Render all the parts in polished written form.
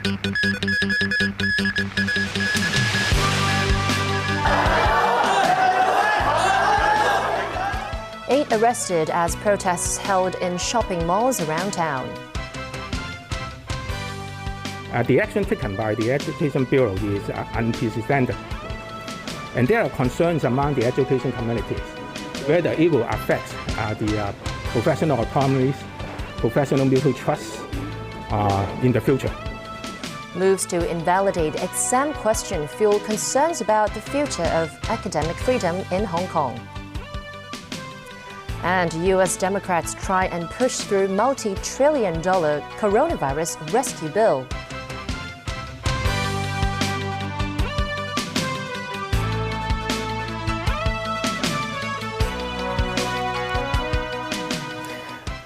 Eight arrested as protests held in shopping malls around town. The action taken by the Education Bureau is unprecedented, and there are concerns among the education communities whether it will affect the professional autonomies, professional mutual trust in the future. Moves to invalidate exam question fuel concerns about the future of academic freedom in Hong Kong. And U.S. Democrats try and push through multi-trillion-dollar coronavirus rescue bill.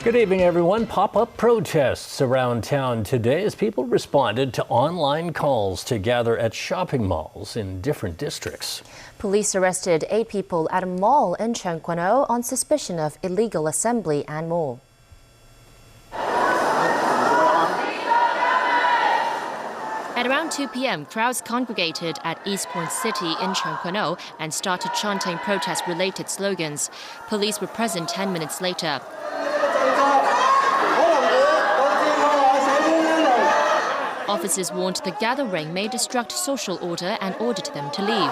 Good evening, everyone. Pop-up protests around town today as people responded to online calls to gather at shopping malls in different districts. Police arrested 8 people at a mall in Cheung Kwan O on suspicion of illegal assembly and more. At around 2 p.m., crowds congregated at East Point City in Cheung Kwan O and started chanting protest-related slogans. Police were present 10 minutes later. Officers warned the gathering may disrupt social order and ordered them to leave.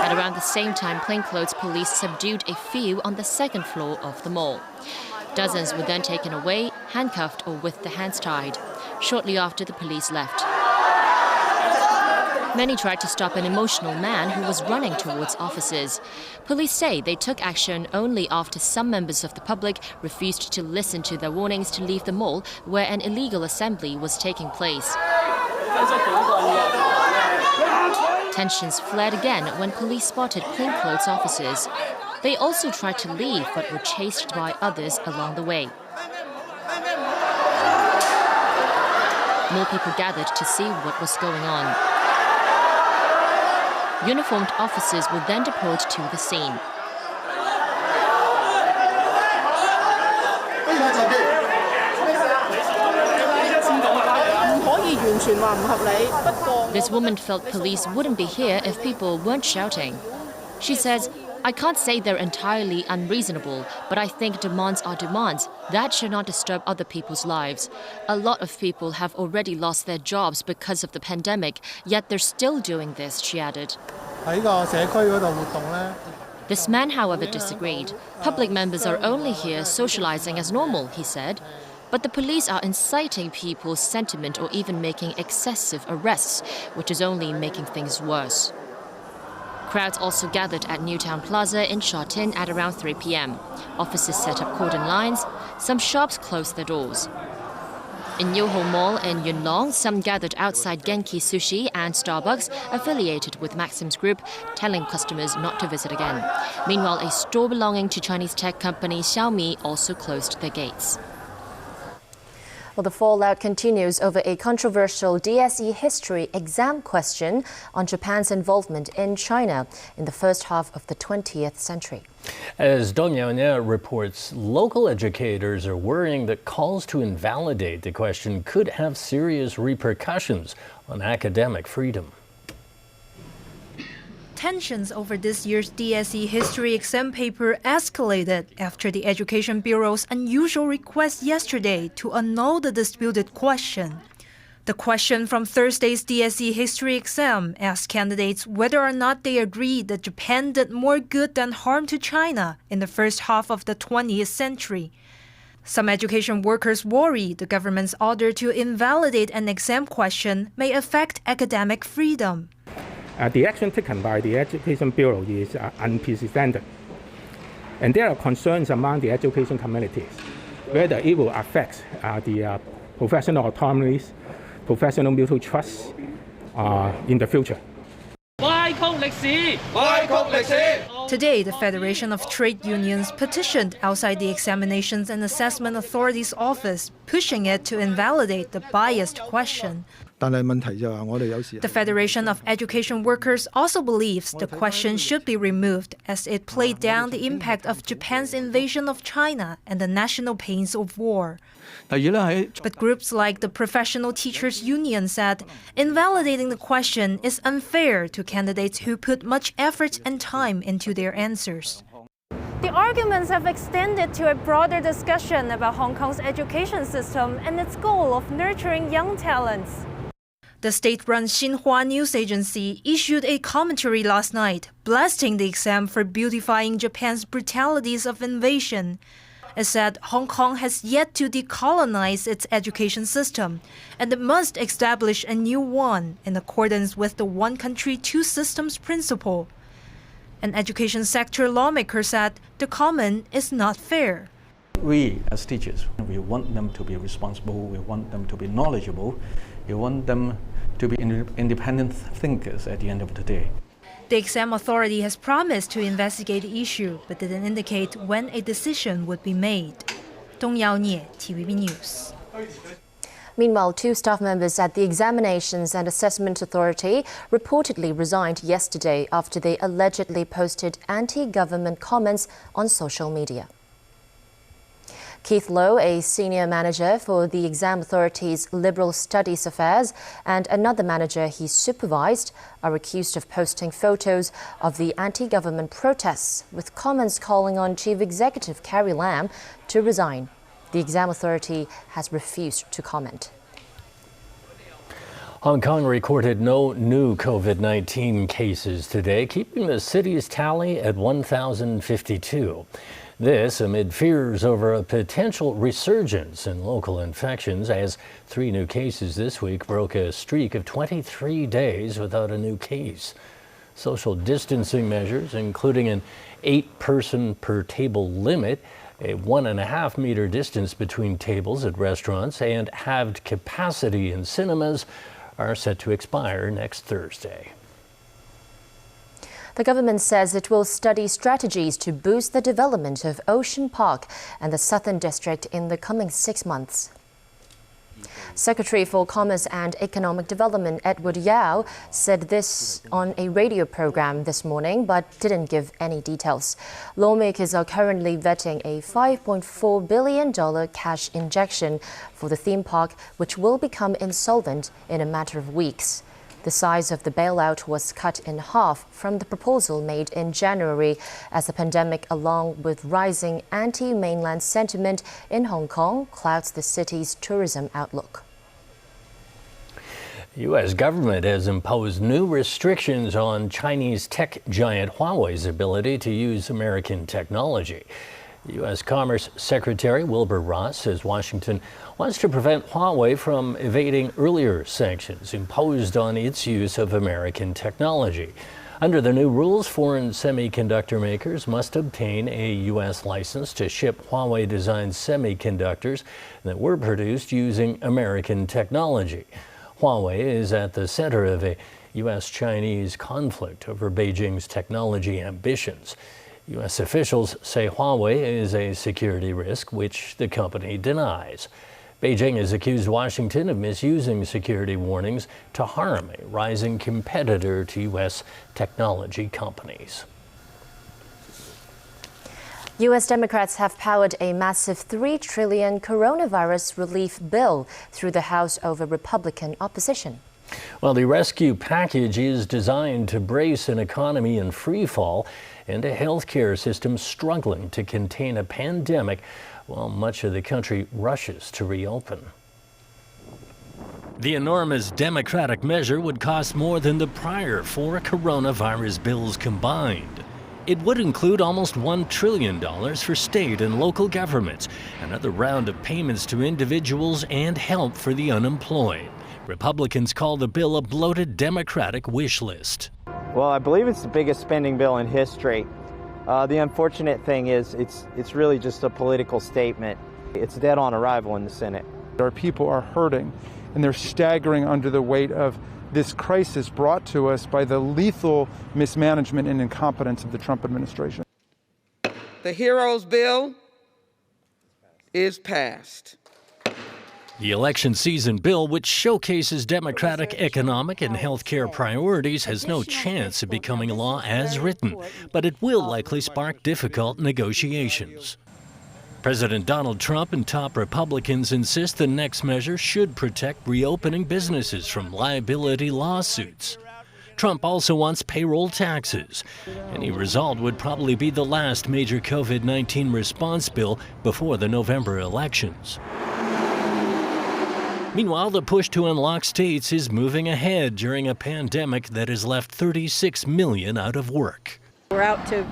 At around the same time, plainclothes police subdued a few on the second floor of the mall. Dozens were then taken away, handcuffed or with their hands tied. Shortly after, the police left. Many tried to stop an emotional man who was running towards officers. Police say they took action only after some members of the public refused to listen to their warnings to leave the mall where an illegal assembly was taking place. Tensions flared again when police spotted plainclothes officers. They also tried to leave but were chased by others along the way. More people gathered to see what was going on. Uniformed officers were then deployed to the scene. This woman felt police wouldn't be here if people weren't shouting. She says, "I can't say they're entirely unreasonable, but I think demands are demands. That should not disturb other people's lives. A lot of people have already lost their jobs because of the pandemic, yet they're still doing this," she added. This man, however, disagreed. Public members are only here socializing as normal, he said. But the police are inciting people's sentiment or even making excessive arrests, which is only making things worse. Crowds also gathered at Newtown Plaza in Sha Tin at around 3 p.m. Officers set up cordon lines. Some shops closed their doors. In Yoho Mall in Yuen Long, some gathered outside Genki Sushi and Starbucks, affiliated with Maxim's Group, telling customers not to visit again. Meanwhile, a store belonging to Chinese tech company Xiaomi also closed their gates. Well, the fallout continues over a controversial DSE history exam question on Japan's involvement in China in the first half of the 20th century. As Dong Yaonia reports, local educators are worrying that calls to invalidate the question could have serious repercussions on academic freedom. Tensions over this year's DSE history exam paper escalated after the Education Bureau's unusual request yesterday to annul the disputed question. The question from Thursday's DSE history exam asked candidates whether or not they agreed that Japan did more good than harm to China in the first half of the 20th century. Some education workers worry the government's order to invalidate an exam question may affect academic freedom. The action taken by the Education Bureau is unprecedented, and there are concerns among the education communities whether it will affect the professional autonomies, professional mutual trust in the future. To Today, the Federation of Trade Unions petitioned outside the Examinations and Assessment Authority's office, pushing it to invalidate the biased question. The Federation of Education Workers also believes the question should be removed as it played down the impact of Japan's invasion of China and the national pains of war. But groups like the Professional Teachers Union said invalidating the question is unfair to candidates who put much effort and time into their answers. The arguments have extended to a broader discussion about Hong Kong's education system and its goal of nurturing young talents. The state-run Xinhua news agency issued a commentary last night, blasting the exam for beautifying Japan's brutalities of invasion. It said Hong Kong has yet to decolonize its education system, and it must establish a new one in accordance with the one country, two systems principle. An education sector lawmaker said the comment is not fair. We, as teachers, we want them to be responsible, we want them to be knowledgeable, we want them to be independent thinkers at the end of the day. The exam authority has promised to investigate the issue, but didn't indicate when a decision would be made. Dong Yao Nie, TVB News. Meanwhile, 2 staff members at the Examinations and Assessment Authority reportedly resigned yesterday after they allegedly posted anti-government comments on social media. Keith Lowe, a senior manager for the Exam Authority's Liberal Studies Affairs, and another manager he supervised are accused of posting photos of the anti-government protests with comments calling on Chief Executive Carrie Lam to resign. The Exam Authority has refused to comment. Hong Kong recorded no new COVID-19 cases today, keeping the city's tally at 1,052. This amid fears over a potential resurgence in local infections as 3 new cases this week broke a streak of 23 days without a new case. Social distancing measures, including an 8-person per table limit, a 1.5-meter distance between tables at restaurants, and halved capacity in cinemas, are set to expire next Thursday. The government says it will study strategies to boost the development of Ocean Park and the Southern District in the coming 6 months. Secretary for Commerce and Economic Development Edward Yao said this on a radio program this morning, but didn't give any details. Lawmakers are currently vetting a $5.4 billion cash injection for the theme park, which will become insolvent in a matter of weeks. The size of the bailout was cut in half from the proposal made in January as the pandemic, along with rising anti-mainland sentiment in Hong Kong, clouds the city's tourism outlook. The U.S. government has imposed new restrictions on Chinese tech giant Huawei's ability to use American technology. The U.S. Commerce Secretary Wilbur Ross says Washington wants to prevent Huawei from evading earlier sanctions imposed on its use of American technology. Under the new rules, foreign semiconductor makers must obtain a U.S. license to ship Huawei-designed semiconductors that were produced using American technology. Huawei is at the center of a U.S.-Chinese conflict over Beijing's technology ambitions. U.S. officials say Huawei is a security risk, which the company denies. Beijing has accused Washington of misusing security warnings to harm a rising competitor to U.S. technology companies. U.S. Democrats have powered a massive $3 trillion coronavirus relief bill through the House over Republican opposition. Well, the rescue package is designed to brace an economy in free fall and a healthcare system struggling to contain a pandemic while much of the country rushes to reopen. The enormous Democratic measure would cost more than the prior 4 coronavirus bills combined. It would include almost $1 trillion for state and local governments, another round of payments to individuals, and help for the unemployed. Republicans call the bill a bloated Democratic wish list. Well, I believe it's the biggest spending bill in history. The unfortunate thing is it's really just a political statement. It's dead on arrival in the Senate. Our people are hurting, and they're staggering under the weight of this crisis brought to us by the lethal mismanagement and incompetence of the Trump administration. The Heroes Bill is passed. The election season bill, which showcases Democratic economic and health care priorities, has no chance of becoming law as written, but it will likely spark difficult negotiations. President Donald Trump and top Republicans insist the next measure should protect reopening businesses from liability lawsuits. Trump also wants payroll taxes. Any result would probably be the last major COVID-19 response bill before the November elections. Meanwhile, the push to unlock states is moving ahead during a pandemic that has left 36 million out of work. We're out to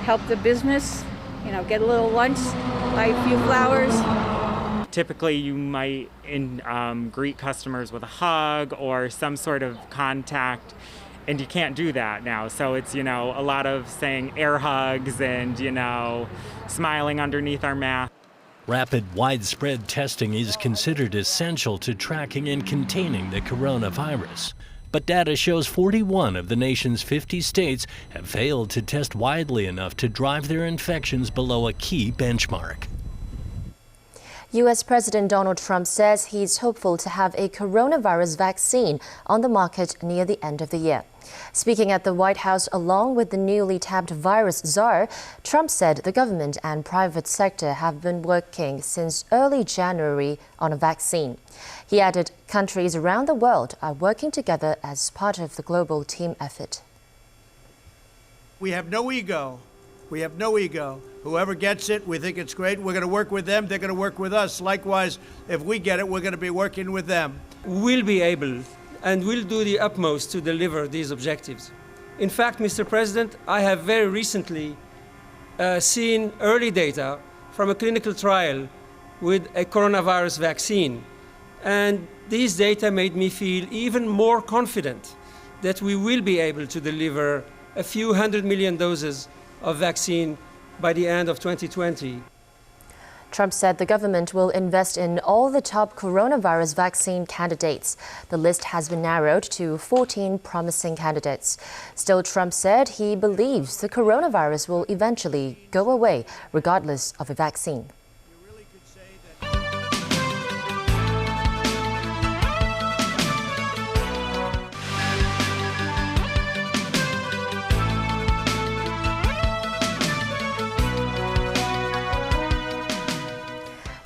help the business, get a little lunch, buy a few flowers. Typically, you might greet customers with a hug or some sort of contact, and you can't do that now. So it's, a lot of saying air hugs and, smiling underneath our mask. Rapid, widespread testing is considered essential to tracking and containing the coronavirus. But data shows 41 of the nation's 50 states have failed to test widely enough to drive their infections below a key benchmark. U.S. President Donald Trump says he's hopeful to have a coronavirus vaccine on the market near the end of the year. Speaking at the White House along with the newly tabbed virus czar, Trump said the government and private sector have been working since early January on a vaccine. He added countries around the world are working together as part of the global team effort. We have no ego. We have no ego. Whoever gets it, we think it's great. We're going to work with them. They're going to work with us. Likewise, if we get it, we're going to be working with them. We'll be able and we'll do the utmost to deliver these objectives. In fact, Mr. President, I have very recently seen early data from a clinical trial with a coronavirus vaccine. And these data made me feel even more confident that we will be able to deliver a few 100 million doses of vaccine by the end of 2020. Trump said the government will invest in all the top coronavirus vaccine candidates. The list has been narrowed to 14 promising candidates. Still, Trump said he believes the coronavirus will eventually go away, regardless of a vaccine.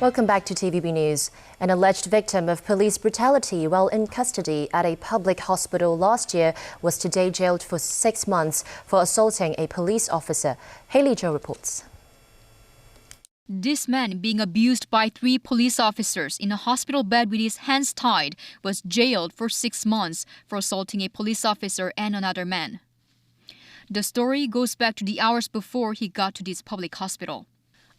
Welcome back to TVB News. An alleged victim of police brutality while in custody at a public hospital last year was today jailed for 6 months for assaulting a police officer. Haley Jo reports. This man, being abused by 3 police officers in a hospital bed with his hands tied, was jailed for 6 months for assaulting a police officer and another man. The story goes back to the hours before he got to this public hospital.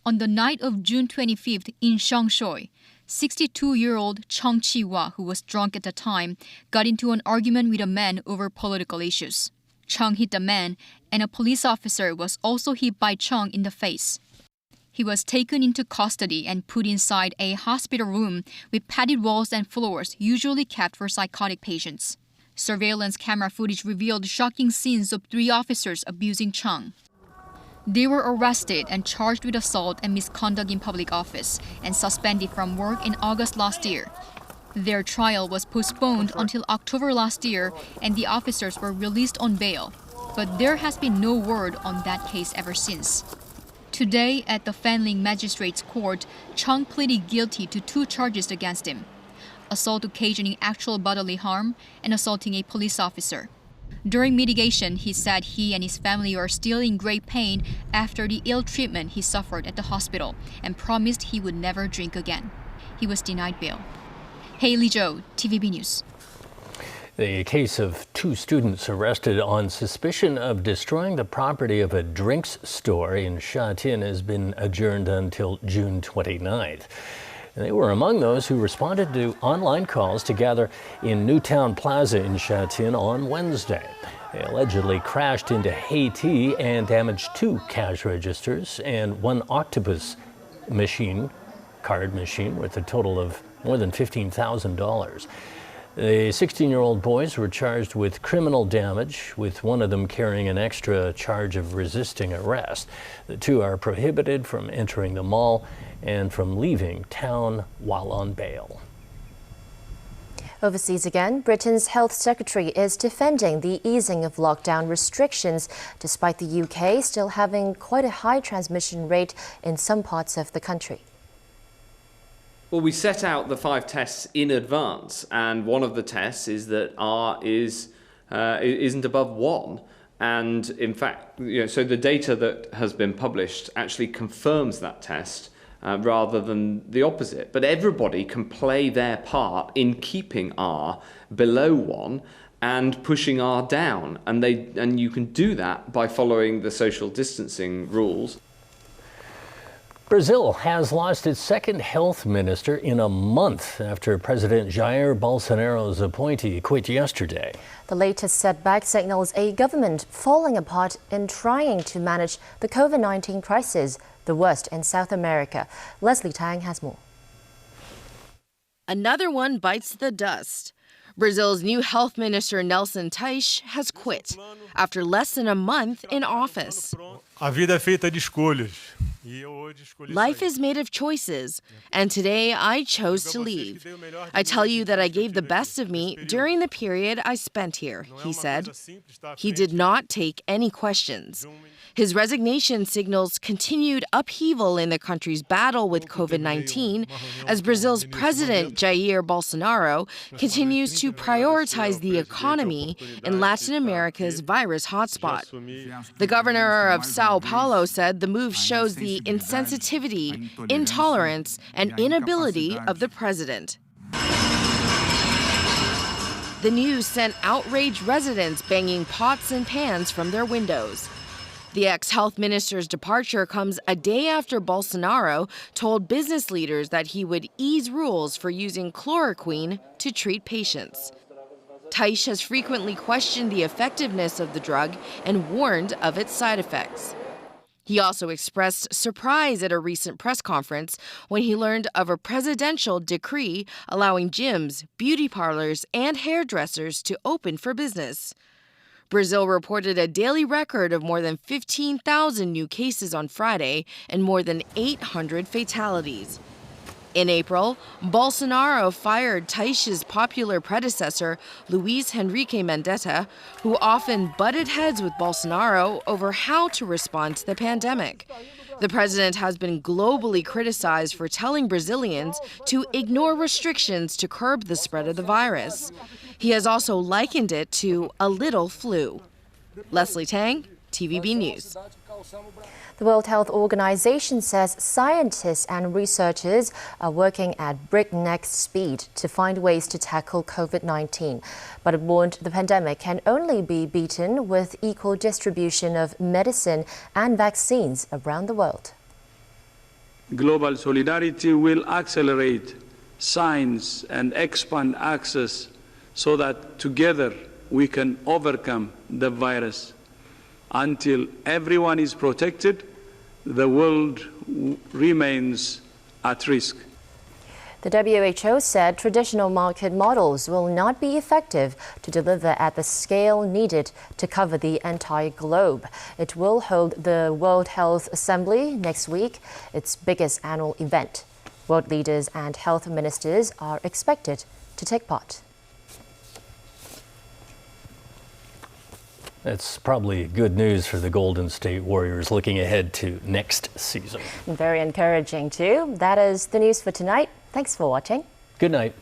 On the night of June 25th in Shangshui, 62-year-old Chung Chi-hwa, who was drunk at the time, got into an argument with a man over political issues. Chung hit the man, and a police officer was also hit by Chung in the face. He was taken into custody and put inside a hospital room with padded walls and floors usually kept for psychotic patients. Surveillance camera footage revealed shocking scenes of 3 officers abusing Chung. They were arrested and charged with assault and misconduct in public office and suspended from work in August last year. Their trial was postponed until October last year, and the officers were released on bail. But there has been no word on that case ever since. Today, at the Fanling Magistrates Court, Chung pleaded guilty to 2 charges against him: assault occasioning actual bodily harm and assaulting a police officer. During mitigation, he said he and his family are still in great pain after the ill treatment he suffered at the hospital and promised he would never drink again. He was denied bail. Haley Jo, TVB News. The case of 2 students arrested on suspicion of destroying the property of a drinks store in Shatin has been adjourned until June 29th. They were among those who responded to online calls to gather in Newtown Plaza in Shatin on Wednesday. They allegedly crashed into Haiti and damaged 2 cash registers and 1 octopus card machine worth a total of more than $15,000. The 16-year-old boys were charged with criminal damage, with one of them carrying an extra charge of resisting arrest. The two are prohibited from entering the mall and from leaving town while on bail. Overseas again, Britain's Health Secretary is defending the easing of lockdown restrictions, despite the UK still having quite a high transmission rate in some parts of the country. Well, we set out the 5 tests in advance, and one of the tests is that R isn't above 1. And in fact, so the data that has been published actually confirms that test rather than the opposite. But everybody can play their part in keeping R below 1 and pushing R down. And you can do that by following the social distancing rules. Brazil has lost its second health minister in a month after President Jair Bolsonaro's appointee quit yesterday. The latest setback signals a government falling apart in trying to manage the COVID-19 crisis, the worst in South America. Leslie Tang has more. Another one bites the dust. Brazil's new health minister, Nelson Teich, has quit after less than a month in office. A vida é feita de escolhas. Life is made of choices, and today I chose to leave. I tell you that I gave the best of me during the period I spent here, he said. He did not take any questions. His resignation signals continued upheaval in the country's battle with COVID-19 as Brazil's president, Jair Bolsonaro, continues to prioritize the economy in Latin America's virus hotspot. The governor of Sao Paulo said the move shows the insensitivity, intolerance, and inability of the president. The news sent outraged residents banging pots and pans from their windows. The ex-health minister's departure comes a day after Bolsonaro told business leaders that he would ease rules for using chloroquine to treat patients. Teich has frequently questioned the effectiveness of the drug and warned of its side effects. He also expressed surprise at a recent press conference when he learned of a presidential decree allowing gyms, beauty parlors, and hairdressers to open for business. Brazil reported a daily record of more than 15,000 new cases on Friday and more than 800 fatalities. In April, Bolsonaro fired Teich's popular predecessor, Luiz Henrique Mandetta, who often butted heads with Bolsonaro over how to respond to the pandemic. The president has been globally criticized for telling Brazilians to ignore restrictions to curb the spread of the virus. He has also likened it to a little flu. Leslie Tang, TVB News. The World Health Organization says scientists and researchers are working at breakneck speed to find ways to tackle COVID-19. But it warned the pandemic can only be beaten with equal distribution of medicine and vaccines around the world. Global solidarity will accelerate science and expand access so that together we can overcome the virus. Until everyone is protected, the world remains at risk. The WHO said traditional market models will not be effective to deliver at the scale needed to cover the entire globe. It will hold the World Health Assembly next week, its biggest annual event. World leaders and health ministers are expected to take part. That's probably good news for the Golden State Warriors looking ahead to next season. Very encouraging too. That is the news for tonight. Thanks for watching. Good night.